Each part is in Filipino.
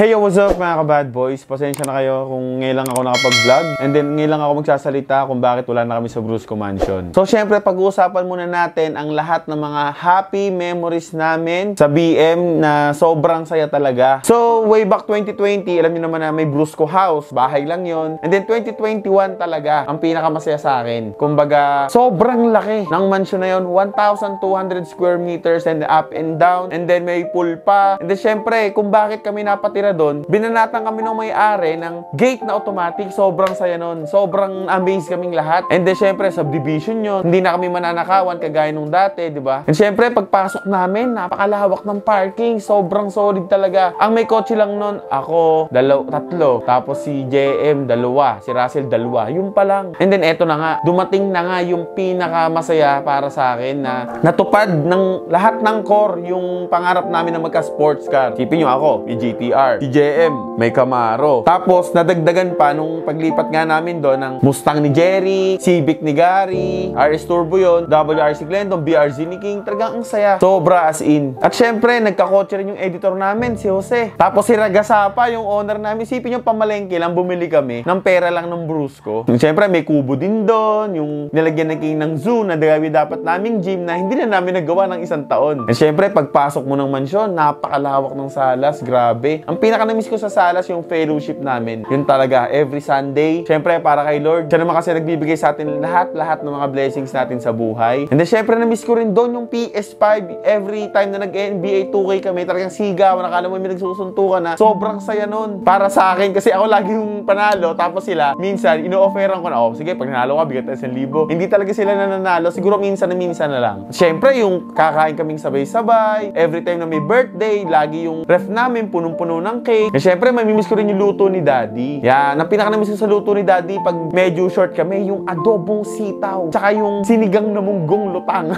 Hey yo, what's up mga ka-bad boys? Pasensya na kayo kung ngayon lang ako nakapag-vlog. And then ngayon lang ako magsasalita kung bakit wala na kami sa Brusco Mansion. So syempre pag-uusapan muna natin ang lahat ng mga happy memories namin sa BM na sobrang saya talaga. So way back 2020, alam niyo naman na may Brusco House. Bahay lang yon. And then 2021 talaga ang pinakamasaya sa akin. Kumbaga, sobrang laki ng mansion na yon. 1,200 square meters and up and down. And then may pool pa. And then syempre, kung bakit kami napatira doon, binanatan kami ng may-ari ng gate na automatic. Sobrang saya nun. Sobrang amazed kaming lahat. And then syempre, subdivision yun. Hindi na kami mananakawan kagaya nung dati, di ba? And syempre, pagpasok namin, napakalawak ng parking. Sobrang solid talaga. Ang may kotse lang nun, ako, tatlo. Tapos si JM, dalawa. Si Russell, dalawa. Yun pa lang. And then eto na nga, dumating na nga yung pinakamasaya para sa akin na natupad ng lahat ng core yung pangarap namin na magka-sports car. Sipin nyo ako, may GTR. Si JM, may Camaro. Tapos, nadagdagan pa nung paglipat nga namin doon ng Mustang ni Jerry, Civic ni Gary, RS Turbo yun, WRC Glendon, BRZ ni King. Talagang ang saya. Sobra as in. At syempre, nagkakotse rin yung editor namin, si Jose. Tapos si Ragasapa, yung owner namin. Sipin yung pamalengke lang, bumili kami ng pera lang ng Brusco. Syempre, may kubo din doon, yung nilagyan ng King ng zoo na dapat naming gym na hindi na namin nagawa ng isang taon. At syempre, pagpasok mo ng mansyon, napakalawak ng salas. Grabe. Ang pinaka-namiss ko sa salas yung fellowship namin. Yun talaga, every Sunday. Syempre, para kay Lord. Siya naman kasi nagbibigay sa atin lahat ng mga blessings natin sa buhay. And then, syempre, namiss ko rin doon yung PS5. Every time na nag-NBA 2K kami, talagang sigaw. Nakala mo may nagsusuntukan na. Sobrang saya nun. Para sa akin, kasi ako lagi yung panalo. Tapos sila, minsan, ino-offeran ko na, sige, pag nanalo ka, bigat na 1,000. Hindi talaga sila nananalo. Siguro minsan na lang. Syempre, yung kakain kaming sabay-sabay. Every time na may birthday, lagi yung ref namin, punong-puno ng cake. And syempre, mamimiss ko rin yung luto ni Daddy. Yan, ang pinaka-namiss ko sa luto ni Daddy, pag medyo short kami, yung adobong sitaw. Tsaka yung sinigang na munggong lutang.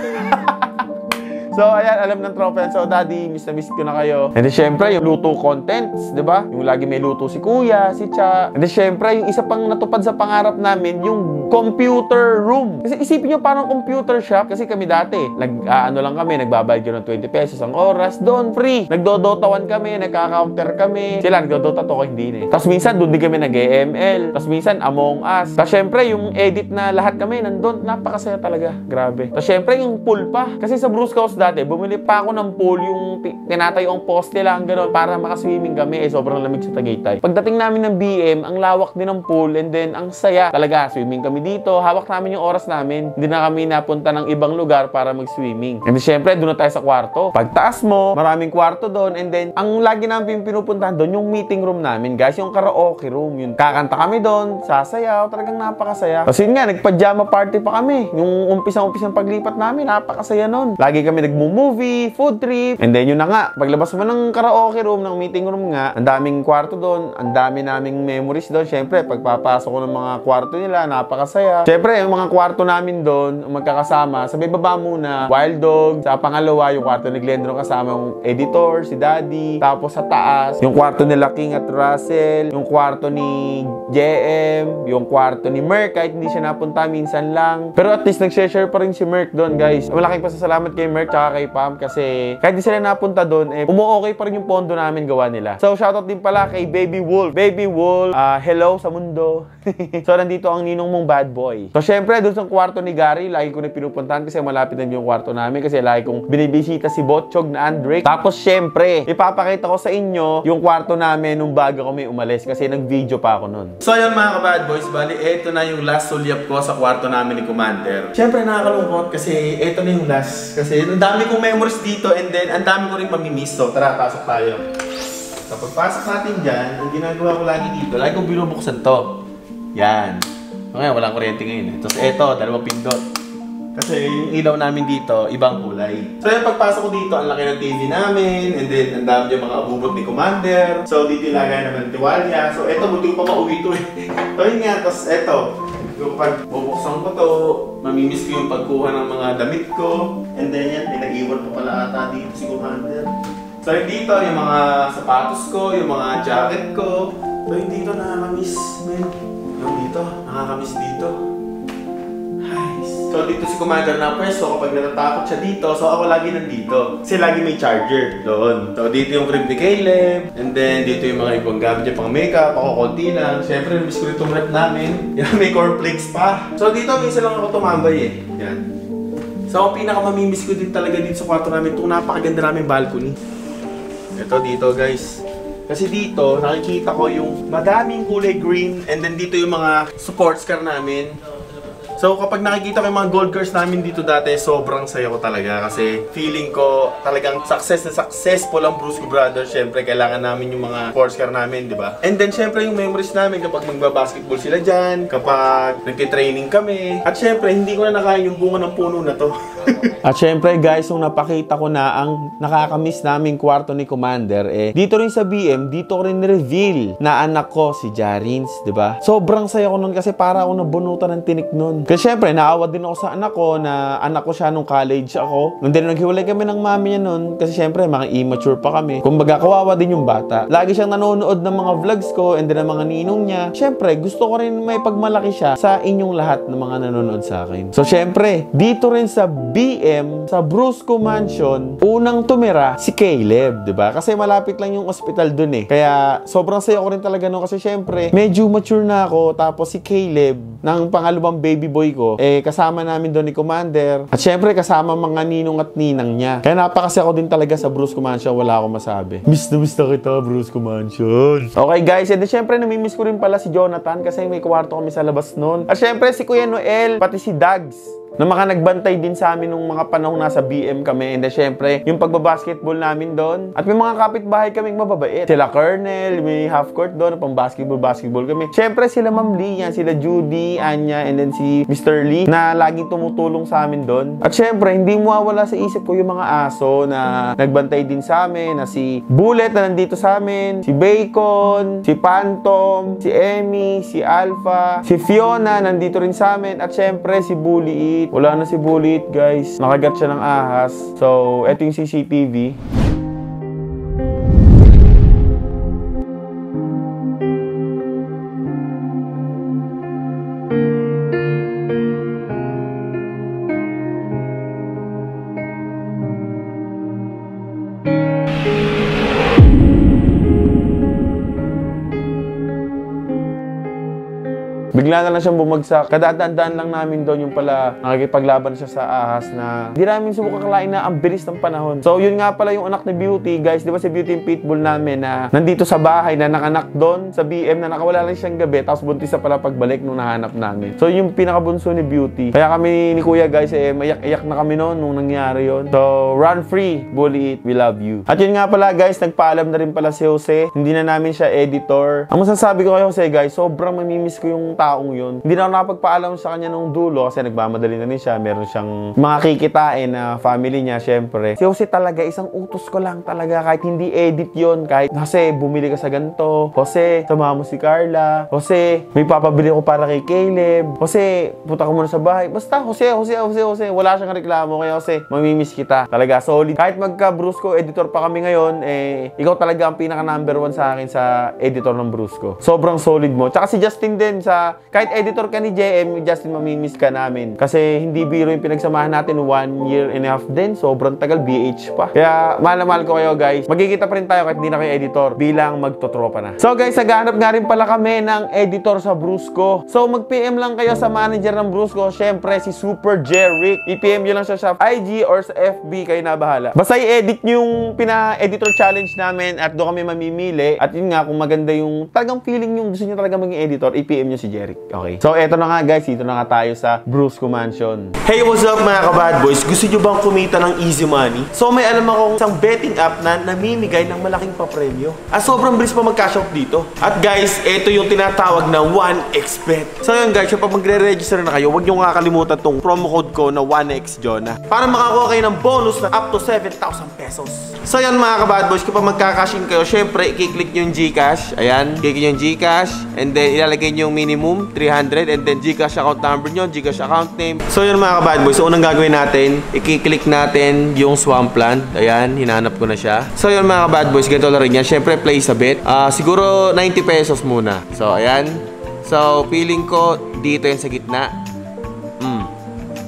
So, ayan, alam ng tropa yan. So, Daddy, miss na miss ko na kayo. And then, syempre, yung luto contents, di ba? Yung lagi may luto si Kuya, si Cha. And then, syempre, yung isa pang natupad sa pangarap namin, yung computer room. Kasi isipin nyo, parang computer shop. Kasi kami dati, nagbabayad yun ng 20 pesos ang oras. Doon, free. Nagdodotawan kami, nagka-counter kami. Sila, nagdodota to ko, hindi na eh. Tapos, minsan, doon din kami nag-EML. Tapos, minsan, Among Us. Tapos, syempre, yung edit na lahat kami, nandun, napakasaya talaga. Grabe. Tapos, syempre, yung pool pa. Kasi sa Brusco House dati, bumili pa ako ng pool, yung tinatayo ang poste lang, gano'n, para makaswimming kami. Sobrang lamig sa Tagaytay. Pagdating namin ng BM, ang lawak din ng pool, and then, ang saya. Talaga, swimming kami dito. Hawak namin yung oras namin. Hindi na kami napunta ng ibang lugar para mag-swimming. And then, syempre, doon na tayo sa kwarto. Pagtaas mo, maraming kwarto doon, and then, ang lagi namin pinupuntahan doon, yung meeting room namin, guys, yung karaoke room. Yun. Kakanta kami doon, sasayaw, talagang napakasaya. Kasi nga, nagpajama party pa kami. Yung umpisang paglipat namin, napakasaya nun. Lagi kami movie, food trip, and then yun na nga, paglabas mo ng karaoke room, ng meeting room nga, ang daming kwarto doon, ang dami naming memories doon. Syempre, pagpapasok ko ng mga kwarto nila, napakasaya. Syempre, yung mga kwarto namin doon, magkakasama, sa may baba muna, Wild Dog, sa pangalawa, yung kwarto ni Glendron kasama yung editor, si Daddy, tapos sa taas, yung kwarto nila King at Russell, yung kwarto ni JM, yung kwarto ni Merk, kahit hindi siya napunta, minsan lang. Pero at least, nag-share pa rin si Merk doon, guys. Malaking pasasalamat kay Merk, kay Pam, kasi kahit di sila napunta doon, umu-okay pa rin yung pondo namin gawa nila. So, shoutout din pala kay Baby Wolf. Baby Wolf, hello sa mundo. So, nandito ang ninong mong bad boy. So, syempre, doon sa kwarto ni Gary, lagi ko na pinupuntahan kasi malapit na yung kwarto namin kasi lagi kong binibisita si Botchog na Andrick. Tapos, syempre, ipapakita ko sa inyo yung kwarto namin nung bago kami umalis kasi nag-video pa ako nun. So, yun mga ka-bad boys, bali, eto na yung last sulyap ko sa kwarto namin ni Commander. Syempre, nakakalungkot kasi eto na yung last. Kasi, ang dami kong memories dito and then ang dami ko rin mamimiss. So, tara, pasok tayo. So, pagpasok natin dyan, ang ginagawa ko lagi dito, lagi kong binubuksan to. Yan. So, ngayon, walang kuryente ngayon. Tapos, eto, dalawang pindot. Kasi yung ilaw namin dito, ibang kulay. So, yung pagpasok ko dito, ang laki ng TV namin, and then ang dami yung mga abubot ni Commander. So, dito ilagay naman tiwalya. So, eto, buti ko pa mauwi ito eh. So, yun nga. Tapos, eto. Pag bubuksan ko to, mamimiss ko yung pagkuha ng mga damit ko. And then yan, pinag-iwan pa pala ata dito si Commander. So yung dito, yung mga sapatos ko, yung mga jacket ko. So yung dito, nakakamiss, men. Yung dito, nakakamiss dito. Nice. So So dito si Commander na pwesto kapag natatakot siya dito. So ako lagi nandito. Kasi lagi may charger doon. So dito yung crib ni Caleb. And then dito yung mga ibang gamit niya pang makeup. Ako konti lang. Siyempre, miss ko itong rep namin. Yan, may cornflakes pa. So dito, minsan lang ako tumambay eh. Yan. So ang pinakamamimiss ko din talaga dito sa kwarto namin. Itong napakaganda namin balcony. Ito dito guys. Kasi dito, nakikita ko yung madaming kulay green and then dito yung mga sports car namin. So kapag nakikita ko yung mga gold cars namin dito dati, sobrang saya ko talaga kasi feeling ko talagang success na successful ang Brusco Brothers. Syempre kailangan namin yung mga sports car namin, di ba? And then syempre yung memories namin kapag magbabasketball sila dyan, kapag nagtitraining kami. At syempre hindi ko na nakain yung bunga ng puno na to. At syempre guys, nung napakita ko na ang nakakamiss naming kwarto ni Commander, dito rin sa BM, dito ko rin reveal na anak ko si Jarins, di ba? Sobrang saya ko nun kasi para ako nabunutan ng tinik nun. Kasi syempre, naawa din ako sa anak ko na anak ko siya nung college ako. Nung din naghiwalay kami ng mami niya nun kasi syempre, mga immature pa kami. Kumbaga, kawawa din yung bata. Lagi siyang nanonood ng mga vlogs ko and then ng mga ninong niya. Syempre, gusto ko rin may pagmalaki siya sa inyong lahat ng mga nanonood sa akin. So syempre, dito rin sa BM, sa Brusco Mansion, unang tumira si Caleb, di ba? Kasi malapit lang yung hospital dun eh. Kaya sobrang saya ko rin talaga nun kasi syempre, medyo mature na ako. Tapos si Caleb, ng pangalawang baby boy ko, kasama namin doon ni Commander. At syempre, kasama mga ninong at ninang niya. Kaya napakasaya ako din talaga sa Brusco Mansion. Wala akong masabi. Miss na kita, Brusco Mansion. Okay guys, and then syempre, namimiss ko rin pala si Jonathan kasi may kwarto kami sa labas noon. At syempre, si Kuya Noel, pati si Dags, na mga nagbantay din sa amin nung mga panahon nasa BM kami. And then, syempre, yung pagbabasketball namin doon. At may mga kapitbahay kaming mababait. Sila Colonel, may half court doon, pang basketball kami. Syempre, sila Ma'am Lee, yan, sila Judy, Anya, and then si Mr. Lee, na laging tumutulong sa amin doon. At syempre, hindi mawawala sa isip ko yung mga aso na nagbantay din sa amin, na si Bullet na nandito sa amin, si Bacon, si Phantom, si Emmy, si Alpha, si Fiona, nandito rin sa amin. At syempre, si Bully. Wala na si Bullet, guys. Nakagat siya ng ahas. So, eto yung CCTV. Bigla na lang siyang bumagsak. Kadadaan-daan lang namin doon yung pala nakikipaglaban siya sa ahas na di namin subukang kalain na ang bilis ng panahon. So yun nga pala yung anak ni Beauty. Guys, di ba si Beauty yung pitbull namin na nandito sa bahay na nakanak doon sa BM na nakawala lang siyang gabi tapos buntis na pala pagbalik nung nahanap namin. So yung pinakabunso ni Beauty. Kaya kami ni Kuya guys mayak-iyak na kami noon nung nangyari yon. So run free, Bully It, we love you. At yun nga pala guys, nagpaalam na rin pala si Jose. Hindi na namin siya editor. Ang masasabi ko kay Jose guys, sobrang mamimiss ko yung taong yun. Hindi na ako nakapagpaalam sa kanya nung dulo kasi nagmamadali na rin siya. Meron siyang mga kikitain na family niya, syempre. Si Jose talaga, isang utos ko lang talaga. Kahit hindi edit yon, kahit Jose, bumili ka sa ganito. Jose, samahan mo si Carla. Jose, may papabili ko para kay Caleb. Jose, punta ka muna sa bahay. Basta, Jose. Wala siyang reklamo kay Jose. Mamimiss kita. Talaga, solid. Kahit magka-Brusco editor pa kami ngayon, ikaw talaga ang pinaka number 1 sa akin sa editor ng Brusco. Sobrang solid mo. Tsaka si Justin din kahit editor ka ni JM, Justin, mamimiss ka namin. Kasi hindi biro yung pinagsamahan natin 1.5 years din. Sobrang tagal, BH pa. Kaya, mahal na mahal ko kayo, guys. Magkikita pa rin tayo kahit hindi na kayo editor bilang magtotropa na. So, guys, naghahanap nga rin pala kami ng editor sa Brusco. So, mag-PM lang kayo sa manager ng Brusco. Syempre, si Super Jeric. I-PM nyo lang siya sa IG or sa FB. Kayo na bahala. Basta i-edit nyo yung pina-editor challenge namin at doon kami mamimili. At yun nga, kung maganda yung talagang feeling yung gusto nyo talaga maging editor, i-PM nyo si Jeric. Okay. So, eto na nga guys. Dito na nga tayo sa Brusco Mansion. Hey, what's up mga ka-bad boys? Gusto nyo bang kumita ng easy money? So, may alam akong isang betting app na namimigay ng malaking papremyo. At sobrang bilis pa mag-cash out dito. At guys, eto yung tinatawag na 1xBet. So, yun guys, kapag magre-register na kayo, huwag nyo kakalimutan tong promo code ko na 1xJona para makakuha kayo ng bonus na up to 7,000 pesos. So, yan mga ka-bad boys, kapag magka-cash in kayo, syempre, i-click nyo yung Gcash. Ayan, click nyo yung Gcash. And then, ilalagay nyo yung minimum 300 and then Gcash account number nyo, Gcash account name. So yun mga ka-bad boys, so unang gagawin natin, i-click natin yung Swampland. Ayan, hinanap ko na siya. So yun mga ka-bad boys, ganito lang rin yan. Syempre, place a bet. Siguro 90 pesos muna. So ayan. So feeling ko dito yan sa gitna.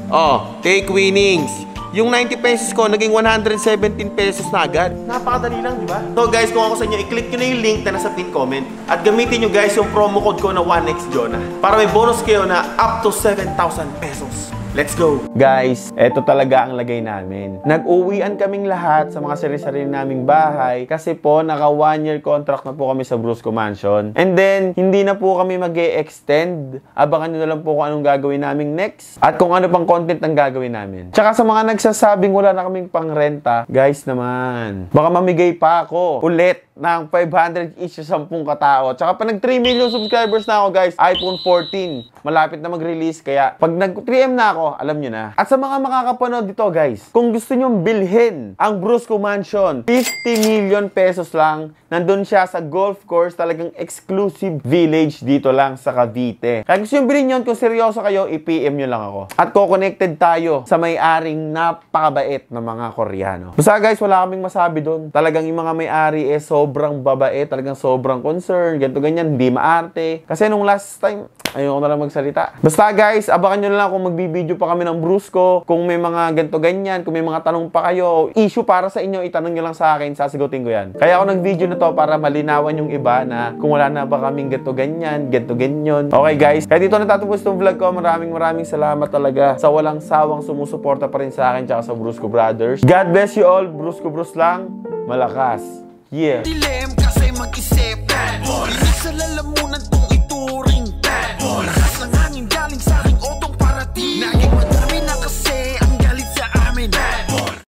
Oh, take winnings. Yung 90 pesos ko, naging 117 pesos na agad. Napakadali lang, di ba? So guys, kung ako sa inyo, i-click nyo na yung link na nasa pin comment at gamitin nyo guys yung promo code ko na 1xJona para may bonus kayo na up to 7,000 pesos. Let's go! Guys, eto talaga ang lagay namin. Nag-uwian kaming lahat sa mga sarili-sarili naming bahay kasi po naka 1-year contract na po kami sa Brusco Mansion. And then, hindi na po kami mag-e-extend. Abangan nyo na lang po kung anong gagawin namin next at kung ano pang content ang gagawin namin. Tsaka sa mga nagsasabing wala na kaming pangrenta, guys naman, baka mamigay pa ako ulit ng 500 each sa 10 katao. Tsaka pa nag 3 million subscribers na ako guys, iPhone 14. Malapit na mag-release kaya pag nag 3M na ako, alam nyo na. At sa mga makakapanood dito guys, kung gusto nyo bilhin ang Brusco Mansion, 50 million pesos lang. Nandun siya sa golf course, talagang exclusive village dito lang sa Cavite. Kaya gusto nyo bilhin yun, kung seryoso kayo, i-PM nyo lang ako. At ko-connected tayo sa may-aring napakabait na mga Koreano. Basta guys, wala kaming masabi doon. Talagang yung mga may-ari sobrang babait, talagang sobrang concern, ganito ganyan, hindi maarte. Kasi nung last time, ayoko na lang magsalita. Basta guys, abangan nyo na lang kung magbibideo pa kami ng Brusco, kung may mga ganito ganyan, kung may mga tanong pa kayo, issue para sa inyo, itanong nyo lang sa akin, sasagutin ko yan. Kaya ako nag-video na to para malinawan yung iba na kung wala na ba kaming ganito ganyan, ganito ganyan. Okay guys, kaya dito natatapos itong vlog ko. Maraming salamat talaga sa walang sawang sumusuporta pa rin sa akin tsaka sa Brusco Brothers. God bless you all. Brusco Bros lang. Malakas. Yeah. Dilem kasi mag-isip bad boy. Hindi sa lalamunan tong ituring bad boy. Lakas ng hangin galing sa aking